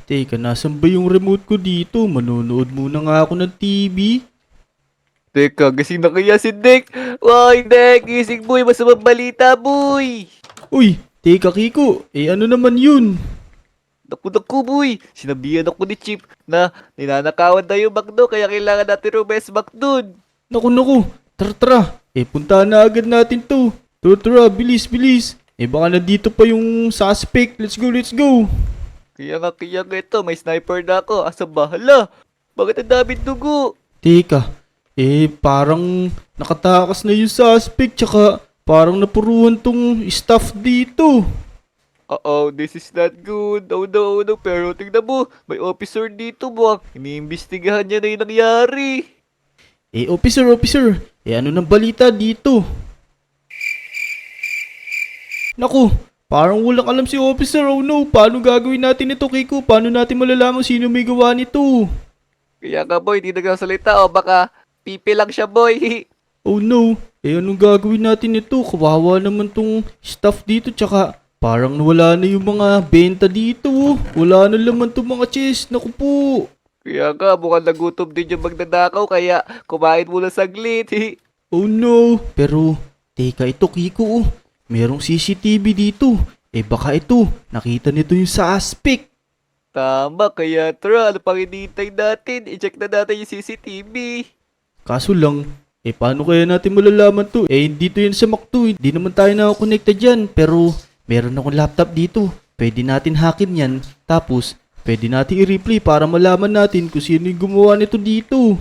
Teka, nasan ba yung remote ko dito? Manonood muna nga ako ng TV. Teka, gising na kaya si Nick? Why, Nick? Gising boy, masamang balita boy! Uy, teka Kiko, ano naman yun? Naku boy, sinabihan ako ni Chip na ninanakawan na yung McDo kaya kailangan natin rumesbak dun. Naku, tara, puntahan na agad natin to. Tara, bilis. Baka nandito pa yung suspect. Let's go. Kaya nga ito, may sniper na ako. Asa bahala? Bakit ang daming dugo? Teka, parang nakatakas na yung suspect, tsaka parang napuruhan tong staff dito. Uh-oh, this is not good. Oh no. Pero tingnan mo, may officer dito mo. Iniimbestigahan niya na yung nangyari. Officer, ano nang balita dito? Naku, parang walang alam si officer. Oh no, paano gagawin natin ito, Kiko? Paano natin malalaman sino may gawa nito? Kaya nga boy, di nagsasalita o baka pipi lang siya boy. Oh no, anong gagawin natin ito? Kawawa naman tong staff dito, tsaka parang nawala na yung mga benta dito. Wala na laman tong mga chest. Naku po. Kaya nga, mukhang nagutom din yung magnanakaw kaya kumain muna saglit. Oh no. Pero, teka ito Kiko. Merong CCTV dito. Baka ito, nakita nito yung suspect. Tama, kaya tara, ano pang hinihintay natin? I-check na natin yung CCTV. Kaso lang, paano kaya natin malalaman to? Dito yan sa McDo. Hindi naman tayo nakakonekta dyan. Pero, meron akong laptop dito. Pwede natin hackin yan. Tapos, pwede natin i-replay para malaman natin kung sino yung gumawa nito dito.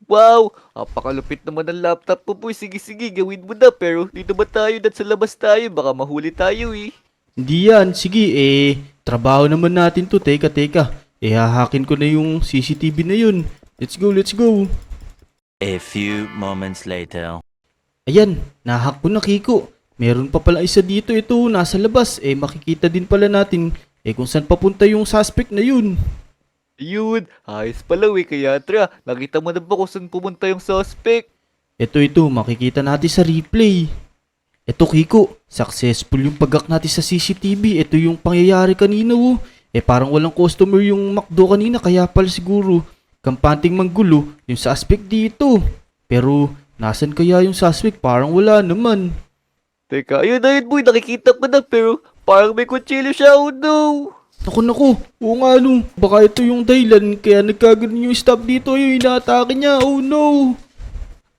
Wow, napakalupit naman ng laptop mo boy. Sige, gawin mo na. Pero dito ba tayo? Sa labas tayo? Baka mahuli tayo eh. Hindi yan. Sige, trabaho naman natin to. Teka. Hahakin ko na yung CCTV na yun. Let's go. A few moments later. Ayan, nahack ko na Kiko. Meron pa pala isa dito, ito nasa labas. Makikita din pala natin kung saan papunta yung suspect na yun. Ayun, ayos pala eh. Kaya tara, nakita mo na ba kung saan pumunta yung suspect? Ito, makikita natin sa replay. Ito Kiko, successful yung pag-hack natin sa CCTV. Ito yung pangyayari kanina parang walang customer yung McDo kanina, kaya pala siguro kampanting manggulo yung suspect dito. Pero, nasan kaya yung suspect? Parang wala naman. Teka, ayun boy, nakikita ko na pero parang may kutsilyo siya, oh no! Naku, oo nga no. Baka ito yung dahilan kaya nagkaganon yung staff dito. Ayun, inaatake niya. Oh no.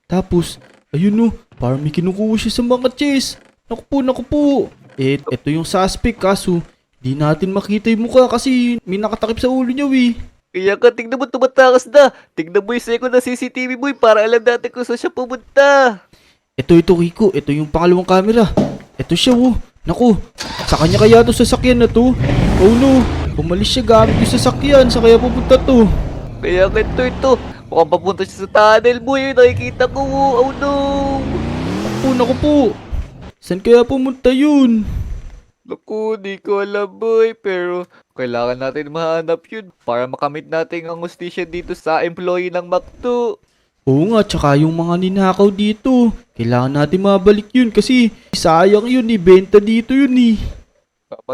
Tapos, ayun no, parang may kinukuha siya sa mga chest. Naku po. Ito yung suspect kaso di natin makita yung mukha kasi may nakatakip sa ulo niya Kaya ka, tignan mo tumatakas na. Tignan mo yung second na CCTV boy para alam natin kung saan siya pumunta. Ito Kiko. Ito yung pangalawang camera. Ito siya Naku, sa kanya kaya to sasakyan na to? Oh no, umalis siya gamit yung sasakyan. Sa kaya pupunta to? Kaya ka ito. Mukhang papunta siya sa tunnel boy. Nakikita ko, oh no! Naku po. Saan kaya pumunta yun? Naku, di ko alam boy. Pero kailangan natin mahanap yun para makamit natin ang hustisya dito sa employee ng McDo. Oo nga, tsaka yung mga ninakaw dito. Kailangan natin mabalik yun kasi sayang yun benta dito yun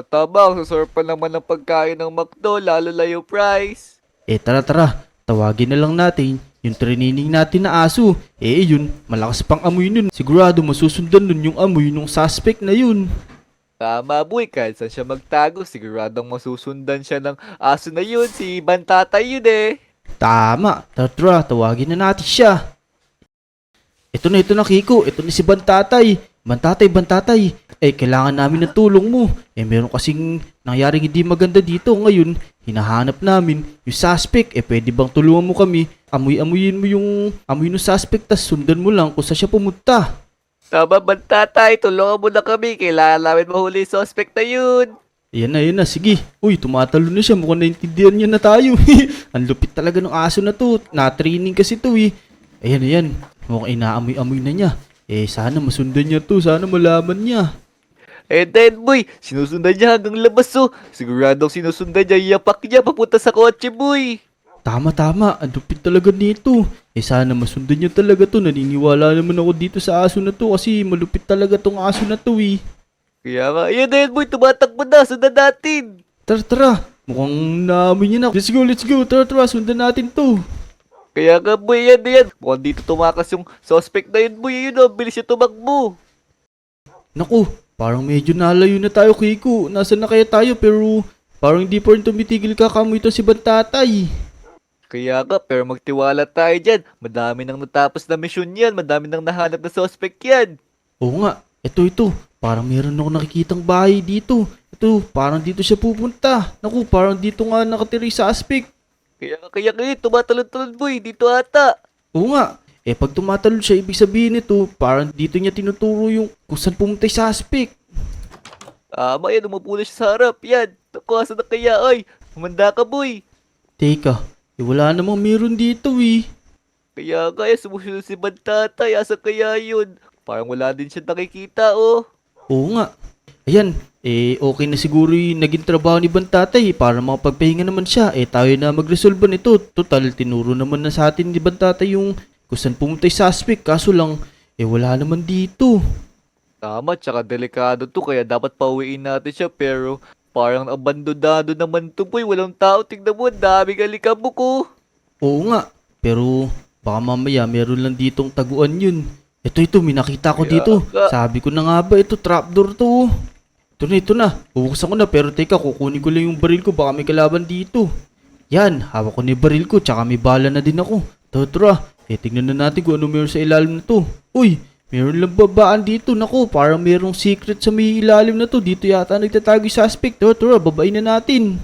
Tama, ang sasorb pa naman ng pagkain ng McDo, lalo na yung price. Tara. Tawagin na lang natin yung training natin na aso. Yun, malakas pang amoy nun. Sigurado masusundan nun yung amoy ng suspect na yun. Tama boy, kahit saan siya magtago, siguradong masusundan siya ng aso na yun, si Bantatay yun eh. Tama, tara, tawagin na natin siya. Ito na Kiko, ito na si Bantatay. Bantatay, kailangan namin ng tulong mo. Meron kasing nangyaring hindi maganda dito ngayon. Hinahanap namin yung suspect. Pwede bang tulungan mo kami? Amuyin mo yung amoy ng suspect, tas sundan mo lang kung saan siya pumunta. Tama Bantatay, tulungan mo na kami, kailangan namin mahuli yung suspect na yun. Ayan na, sige. Uy, tumatalo na siya. Mukhang naintindihan niya na tayo. Ang lupit talaga ng aso na to. Na-training kasi to Ayan. Mukhang inaamoy-amoy na niya. Sana masundan niya to. Sana malaman niya. And then boy, sinusundan niya hanggang labas Siguradong sinusundan niya, yapak niya papunta sa kotse boy. Tama. Ang lupit talaga nito. Sana masundan niya talaga to. Naniniwala naman ako dito sa aso na to kasi malupit talaga tong aso na to Kaya nga, ayan na yan boy, tumatakbo na, sundan natin. Tara. Mukhang namin yun na. Let's go. Tara, sundan natin to. Kaya nga boy, yan. Mukhang dito tumakas yung suspect na yun boy. Yun o, bilis siya tumakbo. Naku, parang medyo nalayo na tayo, Kiko. Nasaan na kaya tayo pero parang hindi pa rin tumitigil kakamoy to si Bantatay. Kaya nga, pero magtiwala tayo dyan. Madami nang natapos na misyon yan. Madami nang nahanap na suspect yan. Oo nga, ito. Parang meron ako nakikitang bahay dito. Ito, parang dito siya pupunta. Naku, parang dito nga nakatira yung suspect. Kaya tumatalon-talon boy. Dito ata. Oo nga, pag tumatalon siya, ibig sabihin nito, parang dito niya tinuturo yung kung saan pumunta yung suspect. Yan, umupo na siya sa harap. Yan. Naku, asan na kaya? Ay, humanda ka boy. Teka, wala namang meron dito eh. Kaya kaya sumusunod si Bantatay. Asa kaya yun? Parang wala din siya nakikita oh. Oo nga. Ayan, okay na siguro yung naging trabaho ni Bantatay para makapagpahinga naman siya. Tayo na magresolba nito. Total, tinuro naman na sa atin ni Bantatay yung kung saan pumunta yung suspect. Kaso lang, wala naman dito. Tama, tsaka delikado to. Kaya dapat pauwiin natin siya. Pero parang abandonado naman to boy. Walang tao. Tignan mo, ang daming alikabok oh. Oo nga, pero baka mamaya meron lang ditong taguan yun. Ito, may nakita ko Kaya dito. nga. Sabi ko na nga ba, ito trapdoor to. Ito na. Bubuksan ko na, pero teka, kukunin ko lang yung baril ko. Baka may kalaban dito. Yan, hawak ko na yung baril ko, tsaka may bala na din ako. Tara, tignan na natin kung ano meron sa ilalim na to. Uy, meron lang babaan dito. Naku, parang merong secret sa may ilalim na to. Dito yata nagtatago yung suspect. Tara, babain na natin.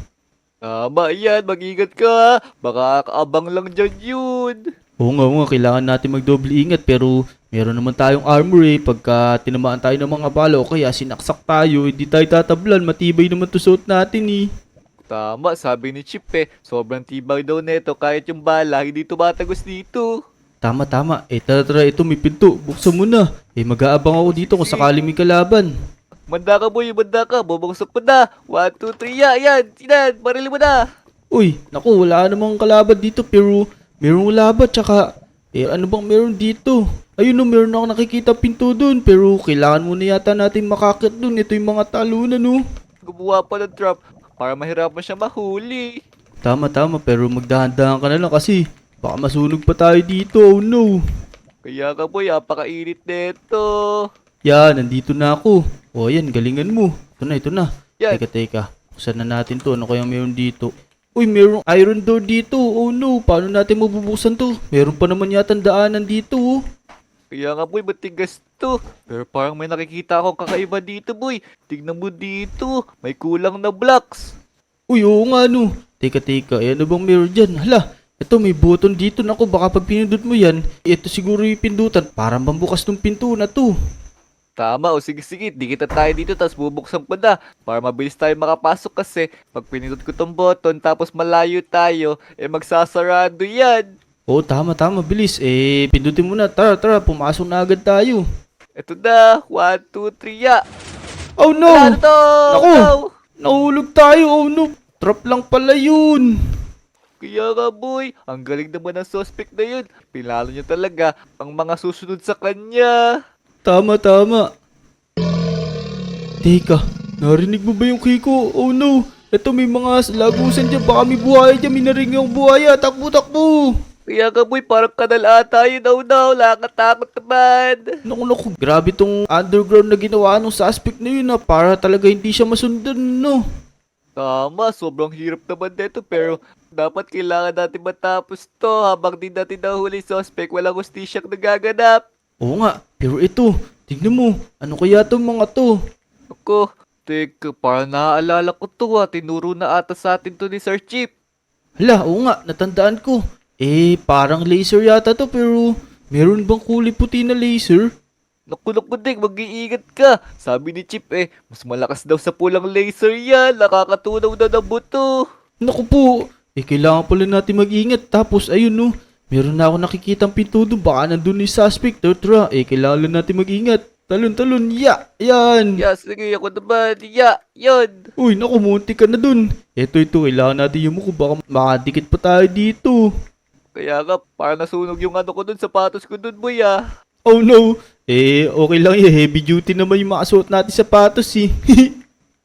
Tama yan, mag-ingat ka ha. Baka kaabang lang dyan yun. Oo nga, kailangan natin magdoble ingat pero meron naman tayong armor pagka tinamaan tayo ng mga bala o kaya sinaksak tayo, hindi tayo tatablan, matibay naman to suot natin Tama, sabi ni Chip sobrang tibay daw neto kahit yung bala hindi tumatagos dito. Tama, tara, ito may pinto, buksan mo na. Mag-aabang ako dito kung sakali may kalaban. Manda ka boy, manda ka, bubuksan ko na. 1, 2, 3, yan, sinan, barili mo na. Uy, naku, wala namang kalaban dito pero merong labat tsaka, ano bang meron dito? Ayun meron ako nakikita pinto dun pero kailangan muna yata natin makakit dun. Ito yung mga talunan Gumawa pa ng trap para mahirapan siya mahuli. Tama, pero magdahan-dahan ka na lang kasi baka masunog pa tayo dito, oh no. Kaya ka boy, apakainit neto. Yan, nandito na ako. O yan, galingan mo. Ito na. Yan. Teka. Buksan na natin to. Ano kaya meron dito? Uy, merong iron door dito. Oh no, paano natin mabubuksan to? Meron pa naman yata daanan dito. Kaya nga boy, matigas to. Pero parang may nakikita akong kakaiba dito boy. Tignan mo dito, may kulang na blocks. Uy, oo nga no. Teka. Ano bang meron dyan? Hala, ito may button dito. Naku, baka pag pinindot mo yan, ito siguro yung pindutan. Parang pambukas tong pinto na to. Tama, o sige, dikita tayo dito tapos bubuksan ko na para mabilis tayo makapasok kasi pag pinindot ko tong button tapos malayo tayo, magsasarado yan. Oo, tama, bilis. Pindutin mo na. Tara, pumasok na agad tayo. Ito na, 1, 2, 3, ya. Oh no! Ano to? Naku! No! Nahulog tayo, oh no! Trap lang pala yun! Kaya nga boy, ang galing naman ng suspect na yun. Pinalo niya talaga ang mga susunod sa kanya. Tama. Teka, narinig mo ba yung Kiko? Oh no! Eto may mga lagusan dyan, baka may buhaya dyan, may naring yung buhaya, takbo! Kaya nga boy, parang kanal ata yun. Oh no, nakatakot naman. Naku, grabe tong underground na ginawa ng suspect na yun para talaga hindi siya masundan, no? Tama, sobrang hirap naman dito pero dapat kailangan natin matapos to habang di natin nahuli suspect, walang hustisyang nagaganap. Oo nga, pero ito, tignan mo, ano kaya tong mga to? Ako, teka, parang naaalala ko to tinuro na ata sa atin to ni Sir Chip. Hala, oo nga, natandaan ko. Parang laser yata to pero meron bang kulay puti na laser? Naku, Dik, mag-iingat ka. Sabi ni Chip mas malakas daw sa pulang laser yan, nakakatunaw na ng buto. Naku po, kailangan pala natin mag-ingat. Tapos ayun no, meron na ako nakikitang pinto doon, baka nandun yung suspect. Tara, kailangan natin mag-ingat. Talon, yan. Sige, ako naman, yun. Uy, naku, munti ka na dun. Ito, kailangan natin yung muko, baka makadikit pa tayo dito. Kaya nga, parang nasunog yung ano ko dun, sapatos ko dun, boy Oh no, okay lang heavy duty naman yung makasuot natin sapatos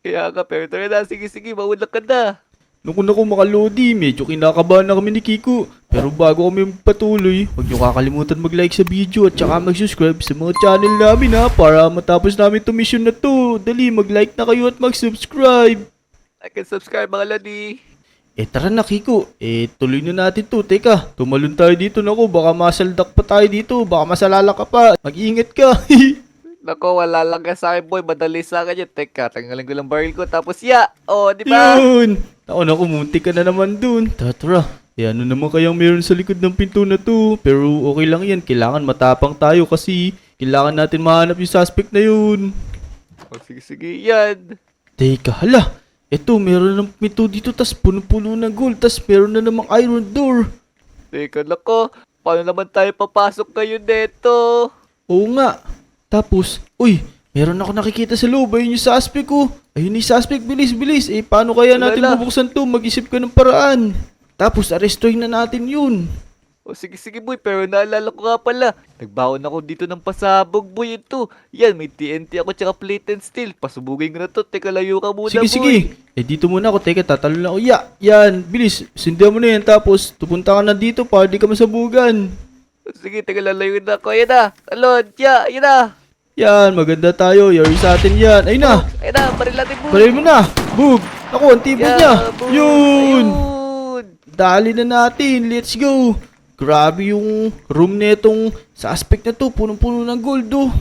Kaya nga, pero tara na, sige, mauna ka na. Naku mga Lodi, medyo kinakabahan na kami ni Kiko. Pero bago kami magpatuloy, huwag niyo kakalimutan mag-like sa video at saka mag-subscribe sa mga channel namin ha, para matapos namin itong mission na to. Dali, mag-like na kayo at mag-subscribe. I can subscribe mga Lodi. Tara na Kiko, tuloy na natin to. Teka, tumalon tayo dito. Naku, baka masaldak pa tayo dito. Baka masalala ka pa. Mag-iingat ka. Nako, wala lang ka sa akin boy, madali sa akin yun. Teka, tanggalin ko lang baril ko, tapos di ba? Yun! Naku, munti ka na naman dun. Tara, ano naman kayang meron sa likod ng pinto na to? Pero okay lang yan, kailangan matapang tayo kasi kailangan natin mahanap yung suspect na yun. Sige, yan. Teka, hala! Eto, meron ng pinto dito, tas puno-puno ng gold, tas meron na namang iron door. Teka, nako, paano naman tayo papasok ngayon neto? Oo nga. Tapos, uy, meron ako nakikita sa loob. Ayun yung suspect ko. Ayun yung suspect, bilis. Paano kaya natin Lala. bubuksan to? Mag-isip ka ng paraan. Tapos, arestuhin na natin yun. Sige boy, pero naalala ko nga pala. Nagbaon ako dito ng pasabog boy ito. Yan, may TNT ako tsaka plate and steel. Pasubugin ko na to. Teka, layo ka muna boy. Sige. Dito muna ako. Teka, tatalo na ako. Yan. Bilis. Sindihan mo na yan. Tapos, tupunta ka na dito para di ka masabugan. Sige, teka, lalayo na ako. Ayan na. Talon. Ayan na. Yan. Maganda tayo. Yari sa atin yan. Ayun na. Ayan na, baril natin boy. Baril mo na. Bug. Ako, ang tibok niya. boy. Yun. Ayun. Dali na natin. Let's go. Grabe yung room netong suspect na to. Punong-puno ng gold oh.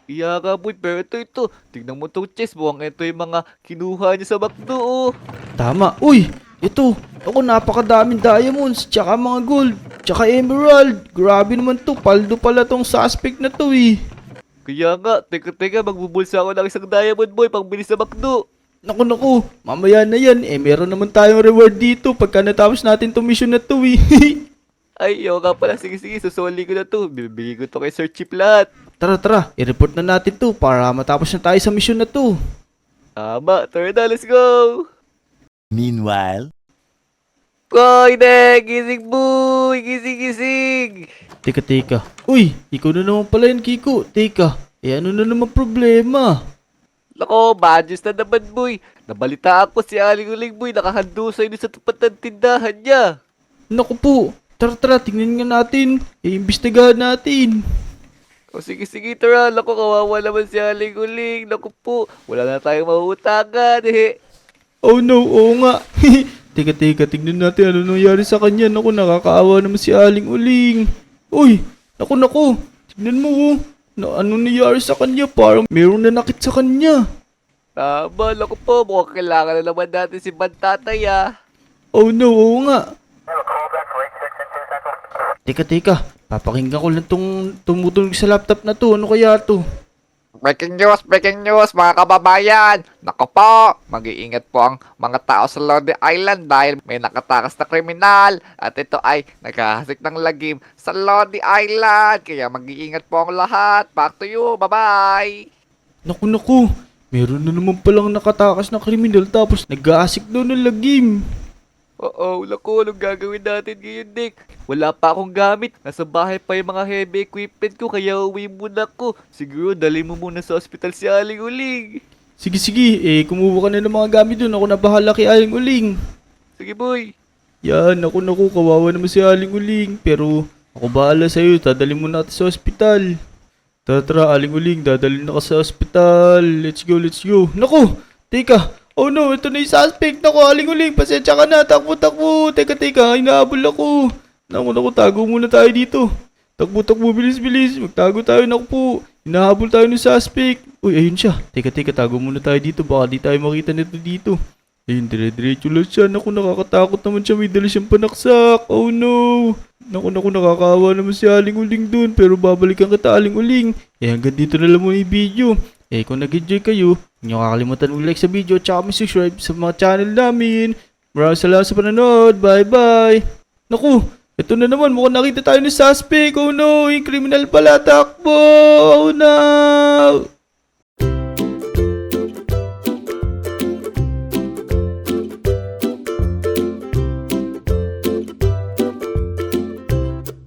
Iya ka boy, pero ito. Tignan mo itong chest. Buwang ito yung mga kinuha niya sa McDo oh. Tama. Uy, ito. Ako, napakadaming diamonds. Tsaka mga gold. Tsaka emerald. Grabe naman to. Paldo pala tong suspect na to eh. Kaya nga, teka, magbubulsa ako ng isang diamond boy pang bilis sa McDo. Naku. Mamaya na yan. Meron naman tayong reward dito pagka natapos natin tong mission na to eh. Ay, yo nga pala. Sige, susuli ko na to. Bibigay ko to kay Sir Chief lahat. Tara. I-report na natin to para matapos na tayo sa mission na to. Tama, tara na, let's go! Meanwhile, Koy, Dek! Gising, boy! Gising! Teka. Uy, ikaw na naman pala yan, Kiko. Teka, ano na naman problema? Lako, badges na naman, boy. Nabalita ako si Aling Uling, boy. Nakahandusay na sa tapat ng tindahan niya. Naku po. Tara, tingnan nga natin. Iimbestigahan natin. O sige, tara. Lako, kawawa naman si Aling Uling. Naku po, wala na tayong mahuhutangan, Oh no, oo nga. Teka, tingnan natin ano nangyari sa kanya. Naku, nakakaawa naman si Aling Uling. Uy, naku. Tingnan mo oh. Ano nangyari sa kanya? Parang mayroong nanakit sa kanya. Tama, lako po. Mukhang kailangan na naman natin si Bantatay, Oh no, oo nga. Teka. Papakinggan ko lang tong tumutunog sa laptop na to. Ano kaya to? Breaking news mga kababayan! Nako po, mag-iingat po ang mga tao sa Lodi Island dahil may nakatakas na kriminal at ito ay nagkahasik ng lagim sa Lodi Island. Kaya mag-iingat po ang lahat. Back to you, bye-bye! Naku. Meron na naman palang nakatakas na kriminal tapos nag-aasik daw ng lagim. Oo, lako, anong gagawin natin ngayon, Nick? Wala pa akong gamit. Nasa bahay pa yung mga heavy equipment ko kaya uwi muna ko. Siguro dali mo muna sa ospital si Aling Uling. Sige, kumuha ka na ng mga gamit dun. Ako na bahala kay Aling Uling. Sige, boy. Yan, naku, kawawa naman si Aling Uling. Pero ako bahala sa'yo, dadali mo natin sa ospital. Tara, Aling Uling, dadali na ka sa ospital. Let's go. Naku, teka. Oh no, ito na yung suspect. Naku, Aling Uling, pasensya ka na. Takbo. Teka, hinahabol ako. Naku, tago muna tayo dito. Takbo, bilis. Magtago tayo, naku po. Hinahabol tayo ng suspect. Uy, ayun siya. Teka, tago muna tayo dito. Baka di tayo makita nito dito. Ayun, dire-diretso lang siya. Naku, nakakatakot naman siya. May dala siyang panaksak. Oh no. Naku, nakakaawa naman si Aling Uling dun. Pero babalikan kita, Aling Uling. Hanggang dito na lang muna yung video. Kung nag-enjoy kayo, huwag niyo kakalimutan mag-like sa video at saka mag-subscribe sa mga channel namin. Maraming salamat sa panonood. Bye! Naku, ito na naman. Mukhang nakita tayo ng suspect. Oh no, yung criminal pala. Takbo! Oh no!